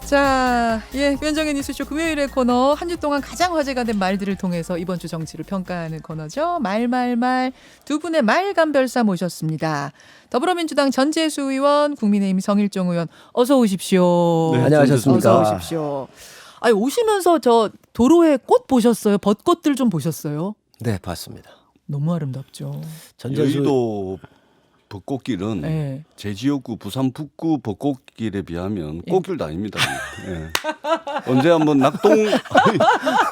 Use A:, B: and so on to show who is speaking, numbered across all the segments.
A: 자, 변정의 뉴스쇼 금요일의 코너 한 주 동안 가장 화제가 된 말들을 통해서 이번 주 정치를 평가하는 코너죠. 말말말 두 분의 말감별사 모셨습니다. 더불어민주당 전재수 의원, 국민의힘 성일종 의원 어서 오십시오.
B: 네, 안녕하셨습니까.
A: 어서 오십시오. 아니, 오시면서 저 도로에 꽃 보셨어요? 벚꽃들 좀 보셨어요?
B: 네, 봤습니다.
A: 너무 아름답죠.
C: 여의도 벚꽃길은
A: 네.
C: 제 지역구 부산 북구 벚꽃길에 비하면 꽃길도 아닙니다. 예. 언제 한번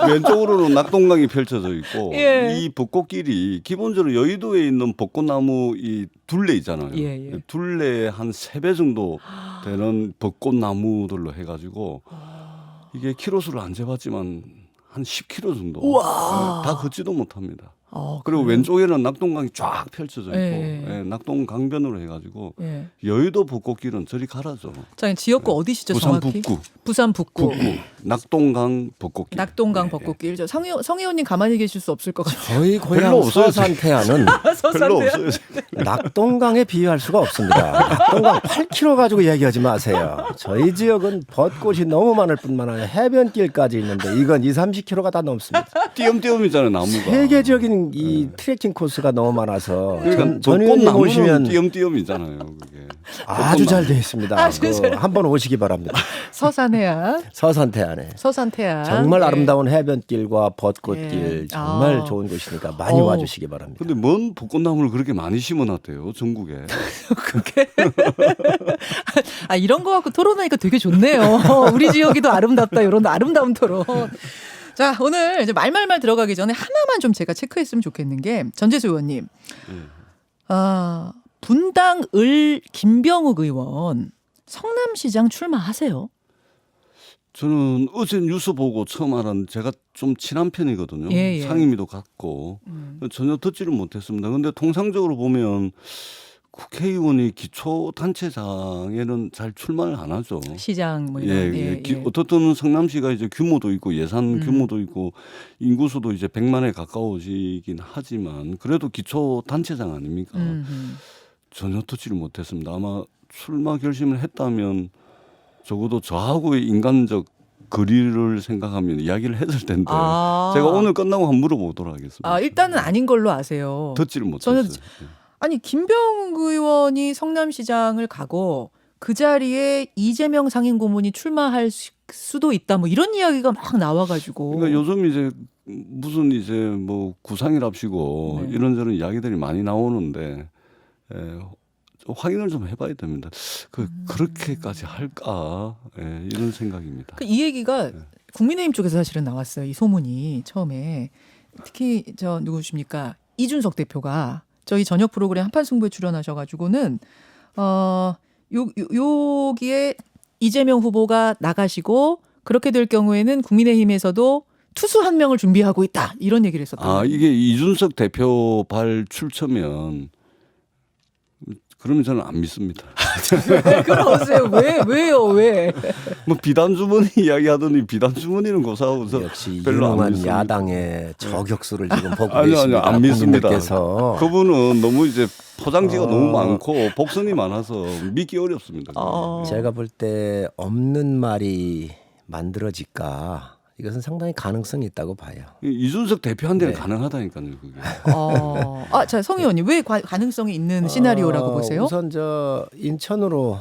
C: 왼쪽으로는 낙동강이 펼쳐져 있고
A: 예.
C: 이 벚꽃길이 기본적으로 여의도에 있는 벚꽃나무 이 둘레 있잖아요.
A: 예.
C: 둘레 한 3배 정도 되는 벚꽃나무들로 해가지고 이게 키로수를 안 재봤지만 한 10km 정도 다 걷지도 못합니다. 그리고
A: 그래요?
C: 왼쪽에는 낙동강이 쫙 펼쳐져 있고
A: 예.
C: 낙동강변으로 해가지고
A: 예.
C: 여의도 벚꽃길은 저리 가라죠.
A: 자, 지역구 어디시죠?
C: 부산
A: 정확히?
C: 북구.
A: 부산 북구.
C: 낙동강 벚꽃길.
A: 낙동강
C: 네,
A: 벚꽃길. 저 성 의원님 가만히 계실 수 없을 것 같아요.
B: 저희
C: 별로
B: 고향
C: 없어요,
B: 서산태안은
C: 별로 없어요.
B: 낙동강에 비유할 수가 없습니다. 낙동강 8km 가지고 얘기하지 마세요. 저희 지역은 벚꽃이 너무 많을 뿐만 아니라 해변길까지 있는데 이건 20-30km가 다 넘습니다.
C: 띄엄띄엄이잖아요, 나무가.
B: 세계적인 이 트레킹 코스가 너무 많아서
C: 그러니까
B: 전 의원님
C: 벚꽃나무는
B: 오시면
C: 띄엄띄엄이잖아요, 그게.
B: 아주 잘 되어 있습니다. 한번 오시기 바랍니다.
A: 서산해안.
B: 서산태안에.
A: 서산태안.
B: 정말
A: 네.
B: 아름다운 해변길과 벚꽃길
A: 예.
B: 정말
A: 아.
B: 좋은 곳이니까 많이 와주시기 바랍니다.
C: 근데 뭔 벚꽃나무를 그렇게 많이 심어놨대요, 전국에.
A: 그게 이런 거 갖고 토론하니까 되게 좋네요. 우리 지역이 더 아름답다 이런 아름다운 토론. 자, 오늘 이제 말말말 들어가기 전에 하나만 좀 제가 체크했으면 좋겠는 게 전재수 의원님. 분당 을 김병욱 의원 성남시장 출마하세요?
C: 저는 어제 뉴스 보고 처음 알았는데 제가 좀 친한 편이거든요.
A: 예.
C: 상임위도 갔고 전혀 듣지를 못했습니다. 그런데 통상적으로 보면 국회의원이 기초단체장에는 잘 출마를 안 하죠.
A: 시장 뭐 이런.
C: 어떻든 성남시가 이제 규모도 있고 예산 규모도 있고 인구수도 이제 100만에 가까워지긴 하지만 그래도 기초단체장 아닙니까? 전혀 듣지를 못했습니다. 아마 출마 결심을 했다면 적어도 저하고의 인간적 거리를 생각하면 이야기를 했을 텐데 제가 오늘 끝나고 한번 물어보도록 하겠습니다.
A: 일단은 아닌 걸로 아세요.
C: 듣지를 못했어요.
A: 아니, 김병욱 의원이 성남시장을 가고 그 자리에 이재명 상임고문이 출마할 수도 있다 뭐 이런 이야기가 막 나와가지고.
C: 그러니까 요즘 이제 무슨 이제 뭐 구상이랍시고
A: 네.
C: 이런저런 이야기들이 많이 나오는데 확인을 좀 해봐야 됩니다. 그렇게까지 할까 이런 생각입니다.
A: 이 얘기가 국민의힘 쪽에서 사실은 나왔어요. 이 소문이 처음에 특히 저 누구십니까 이준석 대표가 저희 저녁 프로그램 한판승부에 출연하셔가지고는 여기에 이재명 후보가 나가시고 그렇게 될 경우에는 국민의힘에서도 투수 한 명을 준비하고 있다 이런 얘기를 했었거든요.
C: 이게 이준석 대표 발 출처면 그러면 저는 안 믿습니다.
A: 왜 그러세요? 왜요?
C: 뭐 비단 주머니 이야기하더니 비단 주머니는 고사하고서
B: 역시
C: 별로 안
B: 유능한
C: 믿습니다.
B: 야당의 저격수를 지금 보고
C: 아니요,
B: 계십니다.
C: 안 믿습니다.
B: 국민들께서.
C: 그분은 너무 이제 포장지가 너무 많고 복선이 많아서 믿기 어렵습니다.
B: 제가 볼 때 없는 말이 만들어질까 이것은 상당히 가능성이 있다고 봐요.
C: 이준석 대표한테는
B: 네.
C: 가능하다니까요. 그게.
A: 자, 성 의원님 왜 가능성이 있는 시나리오라고 보세요?
B: 우선 저 인천으로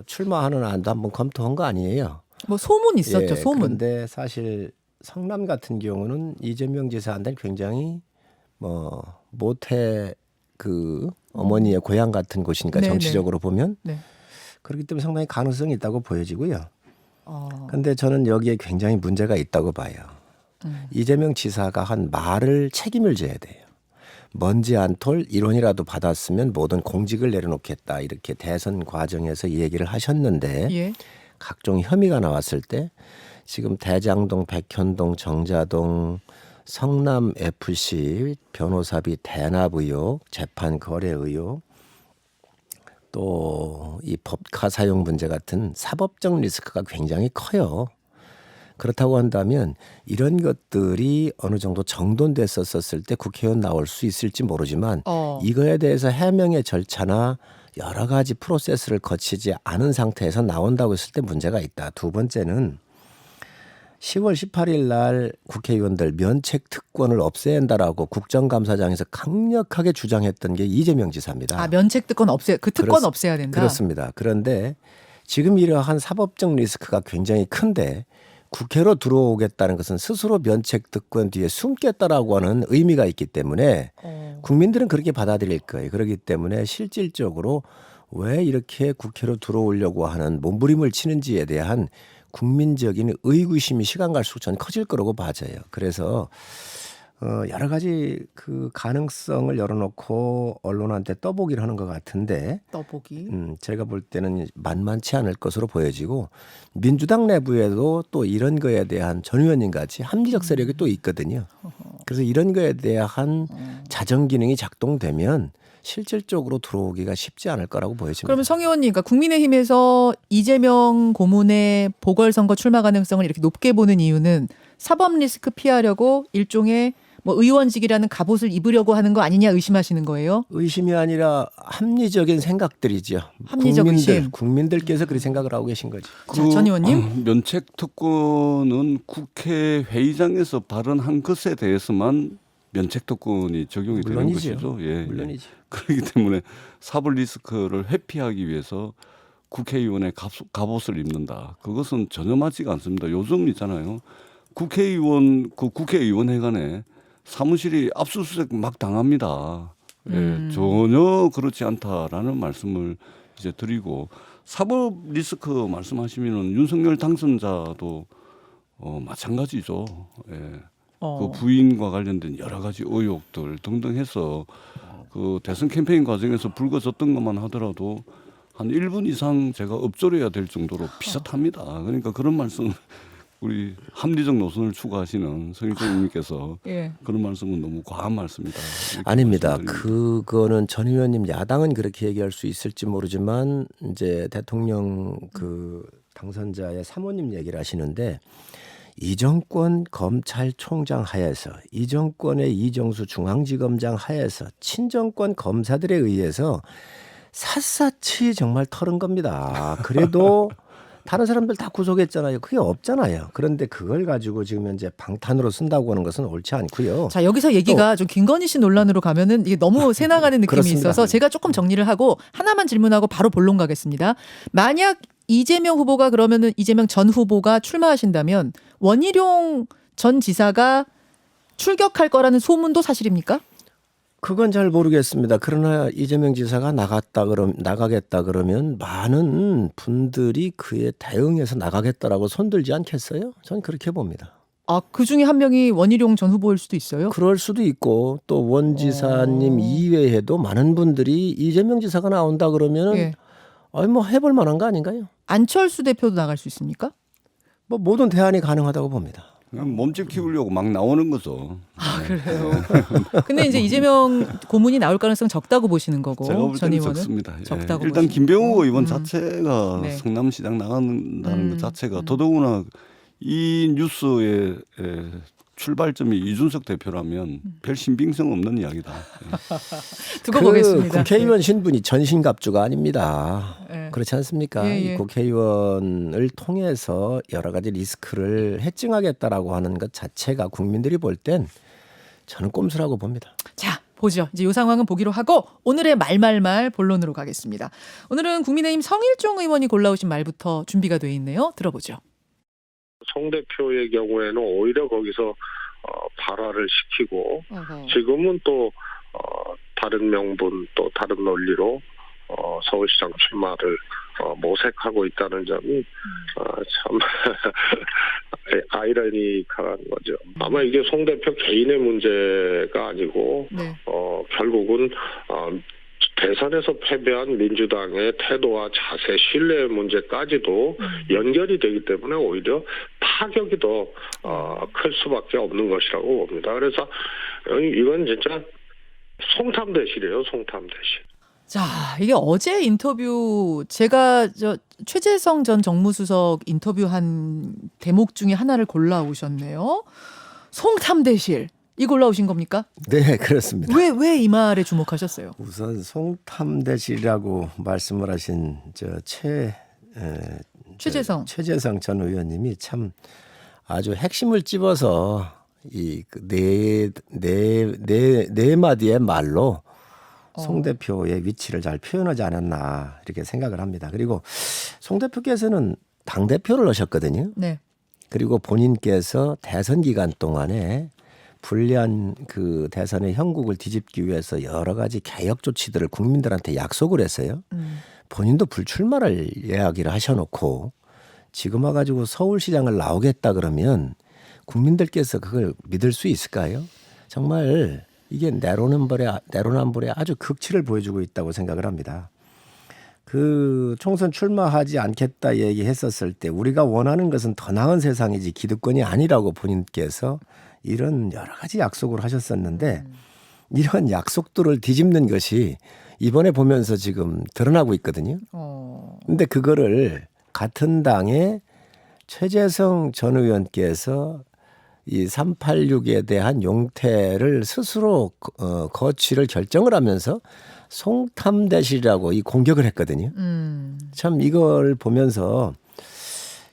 B: 출마하는 안도 한번 검토한 거 아니에요.
A: 뭐 소문 있었죠, 소문.
B: 그런데 사실 성남 같은 경우는 이재명 지사한테 굉장히 뭐 모태 그 어머니의 고향 같은 곳이니까
A: 네네.
B: 정치적으로 보면
A: 네.
B: 그렇기 때문에 상당히 가능성이 있다고 보여지고요. 그런데 저는 여기에 굉장히 문제가 있다고 봐요. 이재명 지사가 한 말을 책임을 져야 돼요. 먼지 안 털 1원이라도 받았으면 모든 공직을 내려놓겠다 이렇게 대선 과정에서 이 얘기를 하셨는데
A: 예.
B: 각종 혐의가 나왔을 때 지금 대장동, 백현동, 정자동, 성남FC 변호사비 대납 의혹, 재판 거래 의혹 또 이 법카 사용 문제 같은 사법적 리스크가 굉장히 커요. 그렇다고 한다면 이런 것들이 어느 정도 정돈됐었을 때 국회의원 나올 수 있을지 모르지만 이거에 대해서 해명의 절차나 여러 가지 프로세스를 거치지 않은 상태에서 나온다고 했을 때 문제가 있다. 두 번째는 10월 18일 날 국회의원들 면책 특권을 없애야 한다라고 국정감사장에서 강력하게 주장했던 게 이재명 지사입니다.
A: 아, 면책 특권 그 특권
B: 그렇-
A: 없애야 된다.
B: 그렇습니다. 그런데 지금 이러한 사법적 리스크가 굉장히 큰데 국회로 들어오겠다는 것은 스스로 면책 특권 뒤에 숨겠다라고 하는 의미가 있기 때문에 국민들은 그렇게 받아들일 거예요. 그렇기 때문에 실질적으로 왜 이렇게 국회로 들어오려고 하는 몸부림을 치는지에 대한 국민적인 의구심이 시간 갈수록 저는 커질 거라고 봐져요. 그래서 여러 가지 그 가능성을 열어놓고 언론한테 떠보기를 하는 것 같은데
A: 떠보기.
B: 제가 볼 때는 만만치 않을 것으로 보여지고 민주당 내부에도 또 이런 거에 대한 전 의원님 같이 합리적 세력이 또 있거든요. 그래서 이런 거에 대한 자정 기능이 작동되면 실질적으로 들어오기가 쉽지 않을 거라고 보여집니다.
A: 그러면 성 의원님, 그러니까 국민의힘에서 이재명 고문의 보궐선거 출마 가능성을 이렇게 높게 보는 이유는 사법 리스크 피하려고 일종의 뭐 의원직이라는 갑옷을 입으려고 하는 거 아니냐 의심하시는 거예요?
B: 의심이 아니라 합리적인 생각들이죠.
A: 합리적 의심.
B: 국민들께서 그렇게 생각을 하고 계신 거죠.
A: 자, 전 의원님.
C: 면책 특권은 국회 회의장에서 발언한 것에 대해서만 면책 특권이 적용이 되는
B: 물론이죠.
C: 것이죠. 예,
B: 물론이죠.
C: 그렇기 때문에 사법 리스크를 회피하기 위해서 국회의원의 갑옷을 입는다. 그것은 전혀 맞지가 않습니다. 요즘 있잖아요. 국회의원회관에 사무실이 압수수색 막 당합니다. 예, 전혀 그렇지 않다라는 말씀을 이제 드리고 사법 리스크 말씀하시면은 윤석열 당선자도 마찬가지죠. 예. 그 부인과 관련된 여러 가지 의혹들 등등 해서 그 대선 캠페인 과정에서 불거졌던 것만 하더라도 한 1분 이상 제가 엎조려야 될 정도로 비슷합니다. 그러니까 그런 말씀 우리 합리적 노선을 추구하시는 성일종 의원님께서
A: 예.
C: 그런 말씀은 너무 과한 말씀이다. 이렇게
B: 아닙니다.
C: 말씀드립니다.
B: 그거는 전 의원님 야당은 그렇게 얘기할 수 있을지 모르지만 이제 대통령 그 당선자의 사모님 얘기를 하시는데 이 정권 검찰총장 하에서 이 정권의 이정수 중앙지검장 하에서 친정권 검사들에 의해서 샅샅이 정말 털은 겁니다. 그래도 다른 사람들 다 구속했잖아요. 그게 없잖아요. 그런데 그걸 가지고 지금 현재 방탄으로 쓴다고 하는 것은 옳지 않고요.
A: 자, 여기서 얘기가 좀 김건희 씨 논란으로 가면은 이게 너무 새 나가는 느낌이
B: 그렇습니다.
A: 있어서 제가 조금 정리를 하고 하나만 질문하고 바로 본론 가겠습니다. 만약 이재명 후보가 그러면은 이재명 전 후보가 출마하신다면 원희룡 전 지사가 출격할 거라는 소문도 사실입니까?
B: 그건 잘 모르겠습니다. 그러나 이재명 지사가 나가겠다 그러면 많은 분들이 그에 대응해서 나가겠다라고 손들지 않겠어요? 저는 그렇게 봅니다.
A: 아, 그 중에 한 명이 원희룡 전 후보일 수도 있어요?
B: 그럴 수도 있고 또 원 지사님 이외에도 많은 분들이 이재명 지사가 나온다 그러면은
A: 예.
B: 뭐 해볼 만한 거 아닌가요?
A: 안철수 대표도 나갈 수 있습니까?
B: 뭐 모든 대안이 가능하다고 봅니다.
C: 그냥 몸집 키우려고 막 나오는 거죠.
A: 아, 그래요. 근데 이제 이재명 고문이 나올 가능성 적다고 보시는 거고
C: 제가 볼
A: 전
C: 때는
A: 의원은
C: 적습니다. 예.
A: 적다고
C: 일단
A: 보시는
C: 김병호 의원 자체가
A: 네.
C: 성남시장 나간다는 것 자체가 더더구나 이 뉴스의 출발점이 이준석 대표라면 별 신빙성 없는 이야기다. 예.
A: 두고 보겠습니다.
B: 국회의원 신분이 전신갑주가 아닙니다.
A: 네.
B: 그렇지 않습니까?
A: 예, 예.
B: 이 국회의원을 통해서 여러 가지 리스크를 해증하겠다라고 하는 것 자체가 국민들이 볼 땐 저는 꼼수라고 봅니다.
A: 자, 보죠. 이제 이 상황은 보기로 하고 오늘의 말말말 본론으로 가겠습니다. 오늘은 국민의힘 성일종 의원이 골라오신 말부터 준비가 돼 있네요. 들어보죠.
D: 송 대표의 경우에는 오히려 거기서 발화를 시키고 지금은 또 다른 명분 또 다른 논리로 서울시장 출마를 모색하고 있다는 점이 참 아이러니컬한 거죠. 아마 이게 송 대표 개인의 문제가 아니고
A: 네.
D: 결국은 대선에서 패배한 민주당의 태도와 자세, 신뢰 문제까지도 연결이 되기 때문에 오히려 타격이 더 클 수밖에 없는 것이라고 봅니다. 그래서 이건 진짜 송탐대실이에요. 송탐대실.
A: 자, 이게 어제 인터뷰 제가 최재성 전 정무수석 인터뷰한 대목 중에 하나를 골라오셨네요. 송탐대실. 이거 올라오신 겁니까?
B: 네, 그렇습니다.
A: 왜 이 말에 주목하셨어요?
B: 우선 송탐대실이라고 말씀을 하신 최재성 전 의원님이 참 아주 핵심을 찝어서 이 네 마디의 말로 송 대표의 위치를 잘 표현하지 않았나 이렇게 생각을 합니다. 그리고 송 대표께서는 당 대표를 하셨거든요.
A: 네.
B: 그리고 본인께서 대선 기간 동안에 불리한 그 대선의 형국을 뒤집기 위해서 여러 가지 개혁 조치들을 국민들한테 약속을 했어요. 본인도 불출마를 이야기를 하셔놓고 지금 와가지고 서울시장을 나오겠다 그러면 국민들께서 그걸 믿을 수 있을까요? 정말 이게 내로남불의 아주 극치를 보여주고 있다고 생각을 합니다. 그 총선 출마하지 않겠다 얘기했었을 때 우리가 원하는 것은 더 나은 세상이지 기득권이 아니라고 본인께서 이런 여러 가지 약속을 하셨었는데 이런 약속들을 뒤집는 것이 이번에 보면서 지금 드러나고 있거든요. 근데 그거를 같은 당의 최재성 전 의원께서 이 386에 대한 용태를 스스로 거취를 결정을 하면서 송탐대실이라고 이 공격을 했거든요. 참 이걸 보면서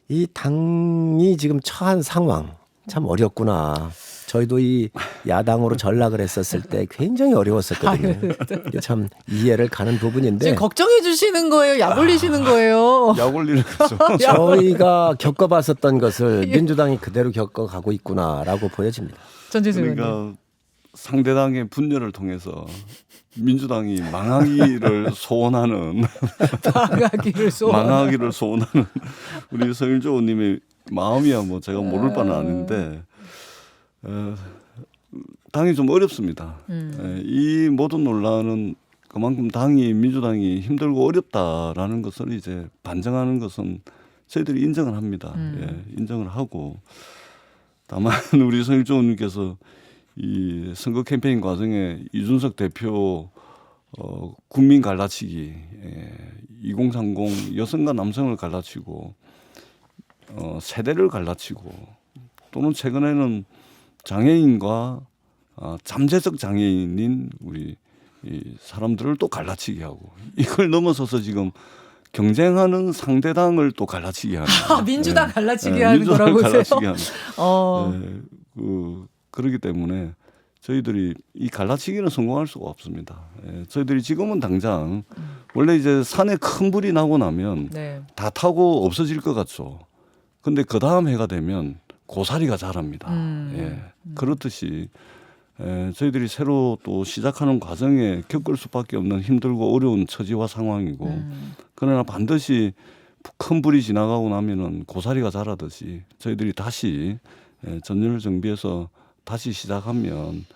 B: 이 당이 지금 처한 상황 참 어렵구나. 저희도 이 야당으로 전락을 했었을 때 굉장히 어려웠었거든요. 참 이해를 가는 부분인데
A: 지금 걱정해 주시는 거예요? 약 올리시는 거예요?
C: 약 올리는 거죠.
B: 저희가 겪어봤었던 것을 민주당이 그대로 겪어가고 있구나라고 보여집니다.
A: 전재수 의원님.
C: 그러니까 상대당의 분열을 통해서 민주당이 망하기를 소원하는 망하기를 소원하는 우리 서일조 의원님의 마음이야 뭐 제가 모를 바는 아닌데 당이 좀 어렵습니다. 이 모든 논란은 그만큼 민주당이 힘들고 어렵다라는 것을 이제 반증하는 것은 저희들이 인정을 합니다. 예, 인정을 하고 다만 우리 서일조 의원님께서 이 선거 캠페인 과정에 이준석 대표 국민 갈라치기 2030 여성과 남성을 갈라치고 세대를 갈라치고 또는 최근에는 장애인과 잠재적 장애인인 우리 이 사람들을 또 갈라치게 하고 이걸 넘어서서 지금 경쟁하는 상대당을 또 갈라치게 하는
A: 민주당 갈라치기 하는 거라고 보세요.
C: 그렇기 때문에 저희들이 이 갈라치기는 성공할 수가 없습니다. 저희들이 지금은 당장 원래 이제 산에 큰 불이 나고 나면 다 타고 없어질 것 같죠. 근데 그 다음 해가 되면 고사리가 자랍니다. 그렇듯이 저희들이 새로 또 시작하는 과정에 겪을 수밖에 없는 힘들고 어려운 처지와 상황이고 그러나 반드시 큰 불이 지나가고 나면은 고사리가 자라듯이 저희들이 다시 전열을 정비해서 다시 시작하면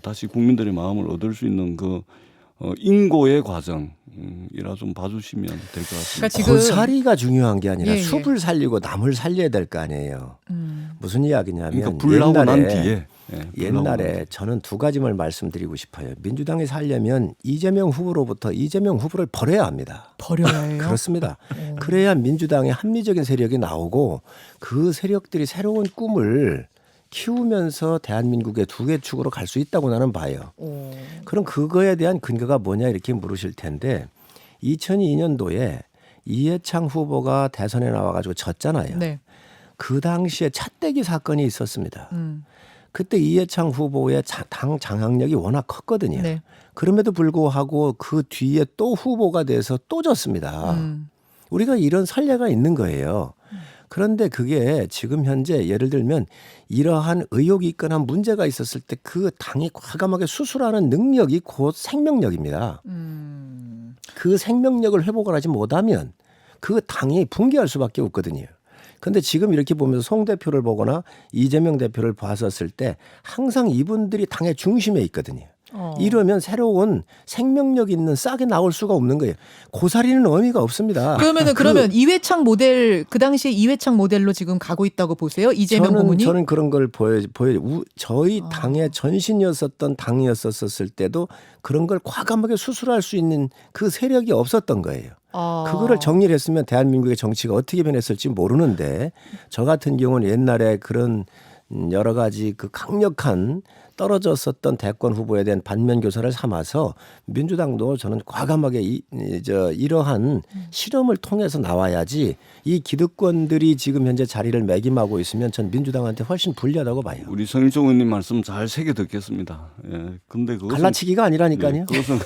C: 다시 국민들의 마음을 얻을 수 있는 그 인고의 과정이라 좀 봐주시면 될 것 같습니다.
A: 그러니까 지금
B: 고사리가 중요한 게 아니라
A: 예, 예.
B: 숲을 살리고 나무를 살려야 될 거 아니에요. 무슨 이야기냐면
C: 그러니까 불나고 난 뒤에
B: 옛날에 저는 두 가지만 말씀드리고 싶어요. 민주당이 살려면 이재명 후보로부터 이재명 후보를 버려야 합니다.
A: 버려야 해요?
B: 그렇습니다. 그래야 민주당의 합리적인 세력이 나오고 그 세력들이 새로운 꿈을 키우면서 대한민국의 두 개 축으로 갈 수 있다고 나는 봐요. 그럼 그거에 대한 근거가 뭐냐 이렇게 물으실 텐데 2002년도에 이해창 후보가 대선에 나와가지고 졌잖아요.
A: 네.
B: 그 당시에 찻대기 사건이 있었습니다. 그때 이해창 후보의 당 장악력이 워낙 컸거든요.
A: 네.
B: 그럼에도 불구하고 그 뒤에 또 후보가 돼서 또 졌습니다. 우리가 이런 선례가 있는 거예요. 그런데 그게 지금 현재 예를 들면 이러한 의혹이 있거나 문제가 있었을 때 그 당이 과감하게 수술하는 능력이 곧 생명력입니다. 그 생명력을 회복을 하지 못하면 그 당이 붕괴할 수밖에 없거든요. 그런데 지금 이렇게 보면서 송 대표를 보거나 이재명 대표를 봤었을 때 항상 이분들이 당의 중심에 있거든요. 이러면 새로운 생명력 있는 싹이 나올 수가 없는 거예요. 고사리는 의미가 없습니다.
A: 그러면 이회창 모델 그 당시에 이회창 모델로 지금 가고 있다고 보세요? 이재명 고문이?
B: 저는 그런 걸 저희 당의 전신이었었던 당이었었을 때도 그런 걸 과감하게 수술할 수 있는 그 세력이 없었던 거예요. 그거를 정리를 했으면 대한민국의 정치가 어떻게 변했을지 모르는데 저 같은 경우는 옛날에 그런 여러 가지 그 강력한 떨어졌었던 대권 후보에 대한 반면 교사를 삼아서 민주당도 저는 과감하게 이러한 실험을 통해서 나와야지 이 기득권들이 지금 현재 자리를 매김하고 있으면 전 민주당한테 훨씬 불리하다고 봐요.
C: 우리 성일종 의원님 말씀 잘 새겨 듣겠습니다. 예. 근데 그것은
B: 갈라치기가 아니라니까요.
C: 예, 그것은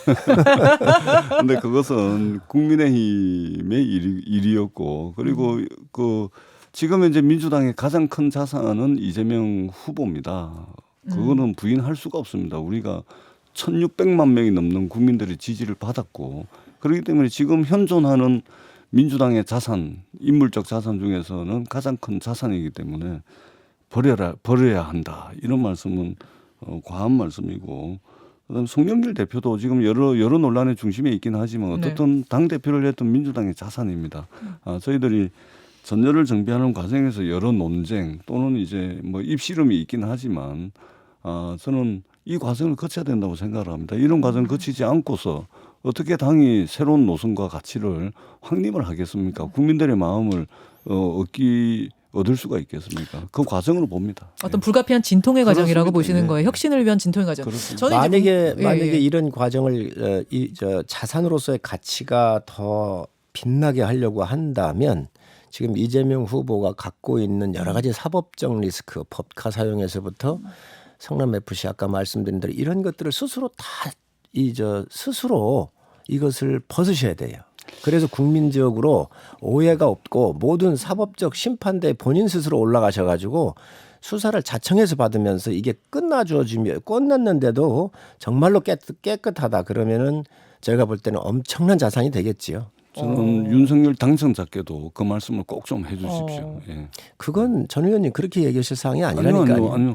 C: 근데 그것은 국민의힘의 일이었고 그리고 그 지금 현재 민주당의 가장 큰 자산은 이재명 후보입니다. 그거는 부인할 수가 없습니다. 우리가 1,600만 명이 넘는 국민들의 지지를 받았고 그렇기 때문에 지금 현존하는 민주당의 자산, 인물적 자산 중에서는 가장 큰 자산이기 때문에 버려야 한다. 이런 말씀은 과한 말씀이고 그다음 송영길 대표도 지금 여러 논란의 중심에 있긴 하지만 어떻든 당 대표를 했던 민주당의 자산입니다. 저희들이 전열을 정비하는 과정에서 여러 논쟁 또는 이제 뭐 입씨름이 있긴 하지만 저는 이 과정을 거쳐야 된다고 생각을 합니다. 이런 과정을 거치지 않고서 어떻게 당이 새로운 노선과 가치를 확립을 하겠습니까? 국민들의 마음을 얻을 수가 있겠습니까? 그 과정으로 봅니다.
A: 어떤 불가피한 진통의 과정이라고
C: 그렇습니다.
A: 보시는
C: 예.
A: 거예요. 혁신을 위한 진통의 과정.
C: 그렇습니다.
A: 저는 이제
B: 만약에 이런 과정을 자산으로서의 가치가 더 빛나게 하려고 한다면 지금 이재명 후보가 갖고 있는 여러 가지 사법적 리스크, 법카 사용에서부터 성남 FC 아까 말씀드린 대로 이런 것들을 스스로 다 스스로 이것을 벗으셔야 돼요. 그래서 국민적으로 오해가 없고 모든 사법적 심판대에 본인 스스로 올라가셔가지고 수사를 자청해서 받으면서 이게 끝났는데도 정말로 깨끗하다 그러면은 저희가 볼 때는 엄청난 자산이 되겠지요.
C: 저는 윤석열 당선자께도 그 말씀을 꼭 좀 해주십시오. 예.
B: 그건 전 의원님 그렇게 얘기하실 사항이 아니라니까요.
C: 아니요.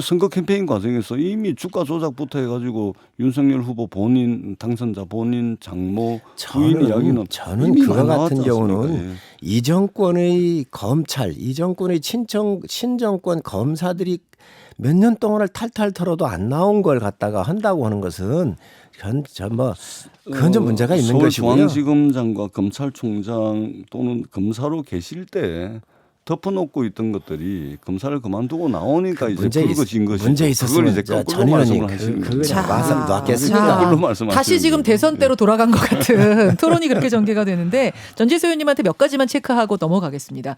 C: 선거 캠페인 과정에서 이미 주가 조작부터 해가지고 윤석열 후보 본인 당선자 본인 장모 부인 이야기는
B: 저는
C: 이미
B: 그와
C: 많이
B: 같은
C: 나왔지
B: 경우는
C: 않습니까? 예.
B: 이 정권의 검찰, 이 정권의 친정권 검사들이 몇 년 동안을 탈탈 털어도 안 나온 걸 갖다가 한다고 하는 것은 그건 좀 문제가 있는 것이고요.
C: 서울중앙지검장과 검찰총장 또는 검사로 계실 때 덮어놓고 있던 것들이 검사를 그만두고 나오니까 이제 불거진 것이죠.
B: 문제 있었으면
C: 이제
B: 전
C: 거꾸로
B: 의원님
C: 말씀을 하시는
B: 그걸
C: 거죠.
B: 놨겠습니까?
C: 거꾸로 말씀하시는
A: 다시 지금
C: 거예요.
A: 대선 때로 돌아간 것 같은 토론이 그렇게 전개가 되는데 전재수 의원님한테 몇 가지만 체크하고 넘어가겠습니다.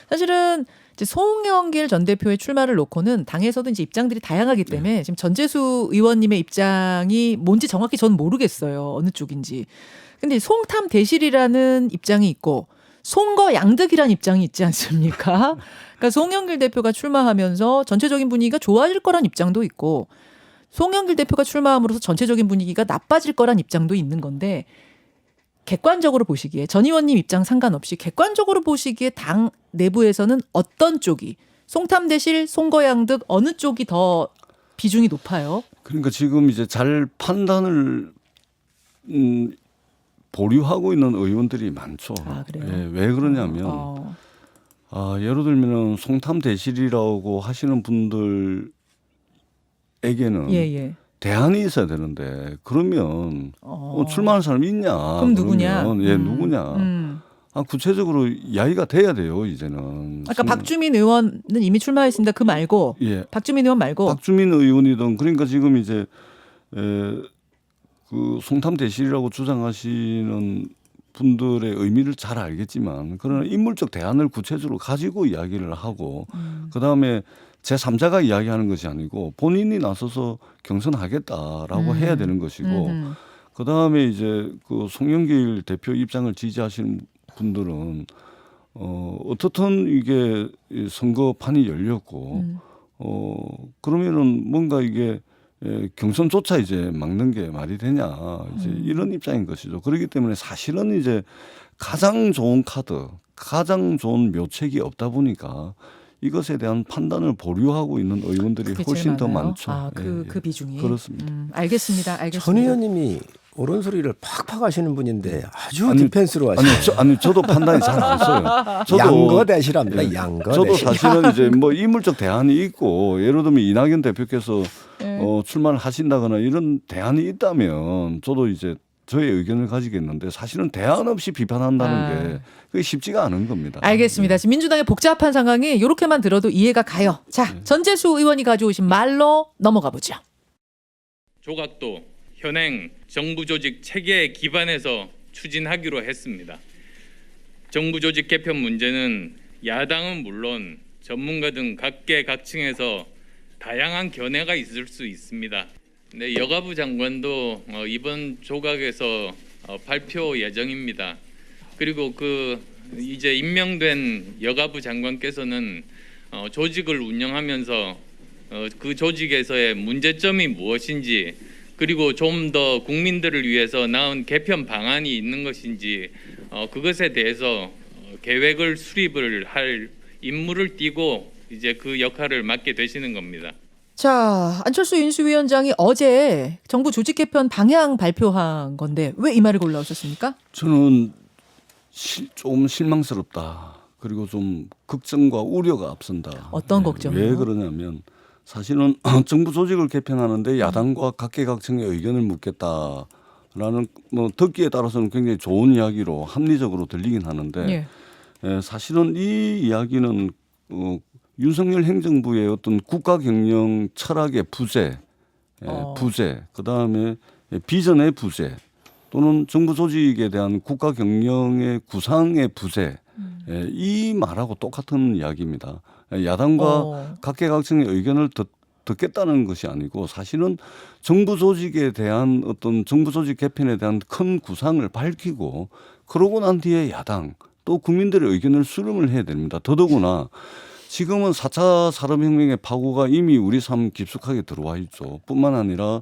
A: 사실은 이제 송영길 전 대표의 출마를 놓고는 당에서도 이제 입장들이 다양하기 때문에 지금 전재수 의원님의 입장이 뭔지 정확히 저는 모르겠어요. 어느 쪽인지. 근데 송탐 대실이라는 입장이 있고 송거 양득이라는 입장이 있지 않습니까? 그러니까 송영길 대표가 출마하면서 전체적인 분위기가 좋아질 거란 입장도 있고 송영길 대표가 출마함으로써 전체적인 분위기가 나빠질 거란 입장도 있는 건데 객관적으로 보시기에 전 의원님 입장 상관없이 객관적으로 보시기에 당 내부에서는 어떤 쪽이 송탐 대실, 송거 양득 어느 쪽이 더 비중이 높아요?
C: 그러니까 지금 이제 잘 판단을 보류하고 있는 의원들이 많죠.
A: 아, 그래요?
C: 예, 왜 그러냐면 예를 들면 송탐 대실이라고 하시는 분들에게는 대안이 있어야 되는데 그러면 출마하는 사람이 있냐?
A: 그럼 누구냐?
C: 그러면, 누구냐? 구체적으로 이야기가 돼야 돼요 이제는.
A: 아까 박주민 의원은 이미 출마했습니다. 그 말고 박주민 의원 말고
C: 박주민 의원이든 그러니까 지금 이제 그 송탐 대실이라고 주장하시는 분들의 의미를 잘 알겠지만 그러나 인물적 대안을 구체적으로 가지고 이야기를 하고 그다음에 제3자가 이야기하는 것이 아니고 본인이 나서서 경선하겠다라고 해야 되는 것이고 그다음에 이제 그 송영길 대표 입장을 지지하시는 분들은 어떻든 이게 선거판이 열렸고 그러면은 뭔가 이게 경선조차 이제 막는 게 말이 되냐 이제 이런 입장인 것이죠. 그렇기 때문에 사실은 이제 가장 좋은 카드, 가장 좋은 묘책이 없다 보니까 이것에 대한 판단을 보류하고 있는 의원들이 훨씬 더 많죠.
A: 그 비중이
C: 그렇습니다.
A: 알겠습니다.
B: 전 의원님이 옳은 소리를 팍팍 하시는 분인데 아주 디펜스로 하시죠.
C: 아니 저도 판단이 잘 안 써요.
B: 양거 대실합니다. 양거
C: 저도
B: 대실.
C: 사실은 이제 뭐 인물적 대안이 있고 예를 들면 이낙연 대표께서 출마를 하신다거나 이런 대안이 있다면 저도 이제 저의 의견을 가지겠는데 사실은 대안 없이 비판한다는 게 그게 쉽지가 않은 겁니다.
A: 알겠습니다. 지금 민주당의 복잡한 상황이 이렇게만 들어도 이해가 가요. 자, 전재수 의원이 가져오신 말로 넘어가 보죠.
E: 조각도 현행 정부 조직 체계에 기반해서 추진하기로 했습니다. 정부 조직 개편 문제는 야당은 물론 전문가 등 각계각층에서 다양한 견해가 있을 수 있습니다. 네, 여가부 장관도 이번 조각에서 발표 예정입니다. 그리고 이제 임명된 여가부 장관께서는 조직을 운영하면서 그 조직에서의 문제점이 무엇인지, 그리고 좀 더 국민들을 위해서 나은 개편 방안이 있는 것인지 그것에 대해서 계획을 수립을 할 임무를 띠고 이제 그 역할을 맡게 되시는 겁니다.
A: 자, 안철수 인수위원장이 어제 정부 조직 개편 방향 발표한 건데 왜 이 말을 골라오셨습니까?
C: 저는 좀 실망스럽다. 그리고 좀 걱정과 우려가 앞선다.
A: 어떤 걱정이요?
C: 왜 그러냐면 사실은 정부 조직을 개편하는데 야당과 각계각층의 의견을 묻겠다라는 뭐 듣기에 따라서는 굉장히 좋은 이야기로 합리적으로 들리긴 하는데 사실은 이 이야기는 윤석열 행정부의 어떤 국가 경영 철학의 부재, 그다음에 비전의 부재 또는 정부 조직에 대한 국가 경영의 구상의 부재, 이 말하고 똑같은 이야기입니다. 야당과 각계각층의 의견을 듣겠다는 것이 아니고 사실은 정부 조직에 대한 어떤 정부 조직 개편에 대한 큰 구상을 밝히고 그러고 난 뒤에 야당 또 국민들의 의견을 수렴을 해야 됩니다. 더더구나 지금은 4차 산업혁명의 파고가 이미 우리 삶 깊숙하게 들어와 있죠. 뿐만 아니라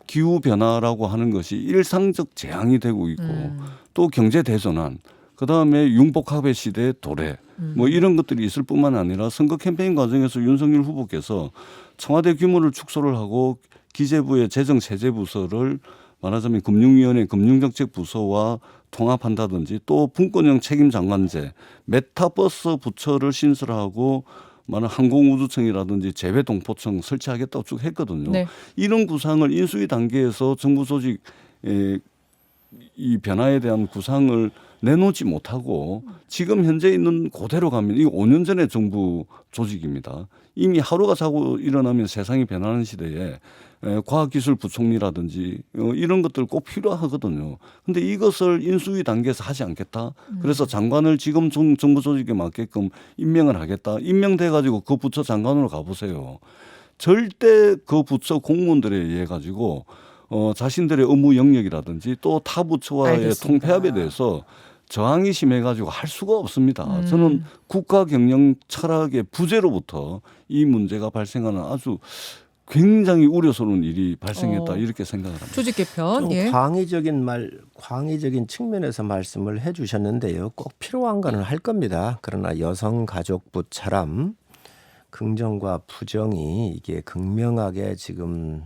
C: 기후변화라고 하는 것이 일상적 재앙이 되고 있고 또 경제 대전환, 그다음에 융복합의 시대 도래 뭐 이런 것들이 있을 뿐만 아니라 선거 캠페인 과정에서 윤석열 후보께서 청와대 규모를 축소를 하고 기재부의 재정세제부서를 말하자면 금융위원회 금융정책부서와 통합한다든지 또 분권형 책임장관제, 메타버스 부처를 신설하고 항공우주청이라든지 재외동포청 설치하겠다고 쭉 했거든요. 네. 이런 구상을 인수위 단계에서 정부 조직 이 변화에 대한 구상을 내놓지 못하고 지금 현재 있는 그대로 가면 이거 5년 전의 정부 조직입니다. 이미 하루가 자고 일어나면 세상이 변하는 시대에 과학기술부총리라든지 이런 것들 꼭 필요하거든요. 그런데 이것을 인수위 단계에서 하지 않겠다. 그래서 장관을 지금 정부 조직에 맞게끔 임명을 하겠다. 임명돼 가지고 그 부처 장관으로 가보세요. 절대 그 부처 공무원들에 의해 가지고 자신들의 업무 영역이라든지 또 타 부처와의
A: 알겠습니다.
C: 통폐합에 대해서 저항이 심해가지고 할 수가 없습니다. 저는 국가 경영 철학의 부재로부터 이 문제가 발생하는 아주 굉장히 우려스러운 일이 발생했다 이렇게 생각을 합니다.
A: 조직 개편.
B: 좀 광의적인 측면에서 말씀을 해주셨는데요. 꼭 필요한 거는 할 겁니다. 그러나 여성가족부처럼 긍정과 부정이 이게 극명하게 지금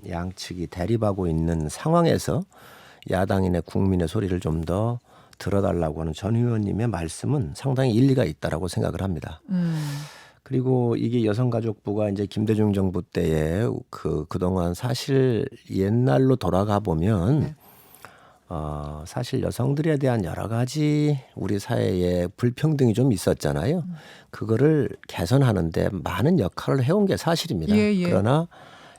B: 양측이 대립하고 있는 상황에서 야당인의 국민의 소리를 좀 더 들어달라고 하는 전 의원님의 말씀은 상당히 일리가 있다라고 생각을 합니다. 그리고 이게 여성가족부가 이제 김대중 정부 때에 그동안 사실 옛날로 돌아가 보면 사실 여성들에 대한 여러 가지 우리 사회에 불평등이 좀 있었잖아요. 그거를 개선하는데 많은 역할을 해온 게 사실입니다. 그러나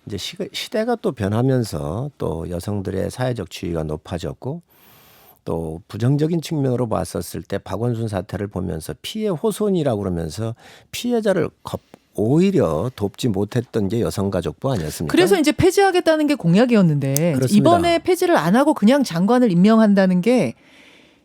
B: 이제 시대가 또 변하면서 또 여성들의 사회적 지위가 높아졌고 또 부정적인 측면으로 봤었을 때 박원순 사태를 보면서 피해 호손이라고 그러면서 피해자를 오히려 돕지 못했던 게 여성가족부 아니었습니까?
A: 그래서 이제 폐지하겠다는 게 공약이었는데
B: 그렇습니다.
A: 이번에 폐지를 안 하고 그냥 장관을 임명한다는 게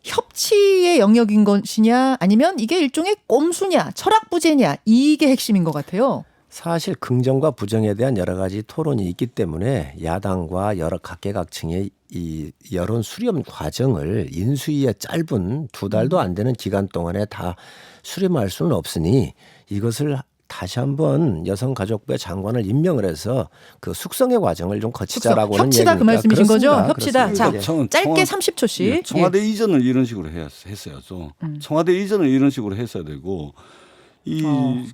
A: 협치의 영역인 것이냐 아니면 이게 일종의 꼼수냐 철학부재냐 이게 핵심인 것 같아요.
B: 사실 긍정과 부정에 대한 여러 가지 토론이 있기 때문에 야당과 여러 각계각층의 이 여론 수렴 과정을 인수위의 짧은 2달도 안 되는 기간 동안에 다 수렴할 수는 없으니 이것을 다시 한번 여성가족부의 장관을 임명을 해서 그 숙성의 과정을 좀 거치자라고 하는
A: 협치다 그 말씀이신 거죠? 협치다.
B: 그렇습니다.
A: 자, 짧게 30초씩.
C: 청와대 이전을 이런 식으로 했어야죠. 청와대 이전을 이런 식으로 했어야 되고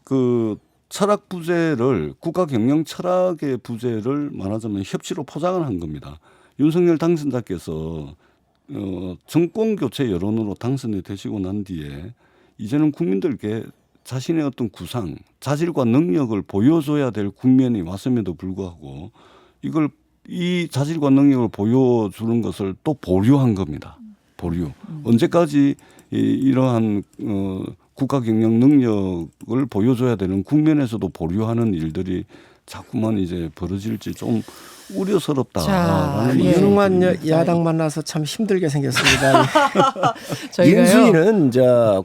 C: 그 철학 부재를 국가 경영 철학의 부재를 말하자면 협치로 포장을 한 겁니다. 윤석열 당선자께서 정권 교체 여론으로 당선이 되시고 난 뒤에 이제는 국민들께 자신의 어떤 구상, 자질과 능력을 보여줘야 될 국면이 왔음에도 불구하고 이 자질과 능력을 보여주는 것을 또 보류한 겁니다. 보류. 언제까지 이러한 국가 경영 능력을 보여줘야 되는 국면에서도 보류하는 일들이 자꾸만 이제 벌어질지 좀 우려스럽다라는
A: 예.
B: 유능한 야당 만나서 참 힘들게 생겼습니다.
A: 저희가요.
B: 인수위는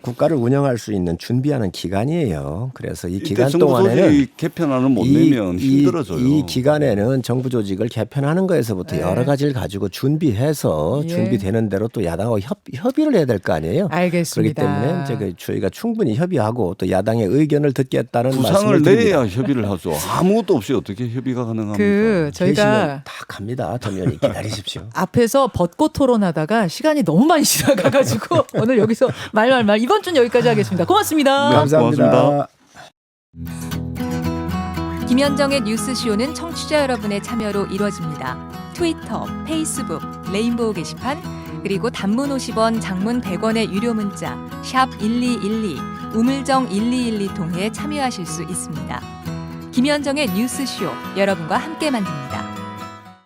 B: 국가를 운영할 수 있는 준비하는 기관이에요. 그래서 이 기간 동안에는
C: 정부조직 개편안을 못 내면 힘들어져요.
B: 이 기간에는 정부 조직을 개편하는 거에서부터
A: 네.
B: 여러 가지를 가지고 준비해서
A: 예.
B: 준비되는 대로 또 야당하고 협의를 해야 될 거 아니에요.
A: 알겠습니다.
B: 그렇기 때문에 이제 저희가 충분히 협의하고 또 야당의 의견을 듣겠다는
C: 구상을
B: 말씀을 드립니다.
C: 내야 협의를 하죠. 아무것도 없이 어떻게 협의가 가능합니까?
A: 저희가
B: 계시면 다 갑니다. 더 기다리십시오.
A: 앞에서 벚꽃 토론하다가 시간이 너무 많이 지나가가지고 오늘 여기서 말말말 이번 주는 여기까지 하겠습니다. 고맙습니다.
C: 네.
B: 감사합니다.
C: 고맙습니다.
F: 김현정의 뉴스쇼는 청취자 여러분의 참여로 이루어집니다. 트위터, 페이스북, 레인보우 게시판, 그리고 단문 50원, 장문 100원의 유료 문자 샵 1212, 우물정 1212 통해 참여하실 수 있습니다. 김현정의 뉴스쇼 여러분과 함께 만듭니다.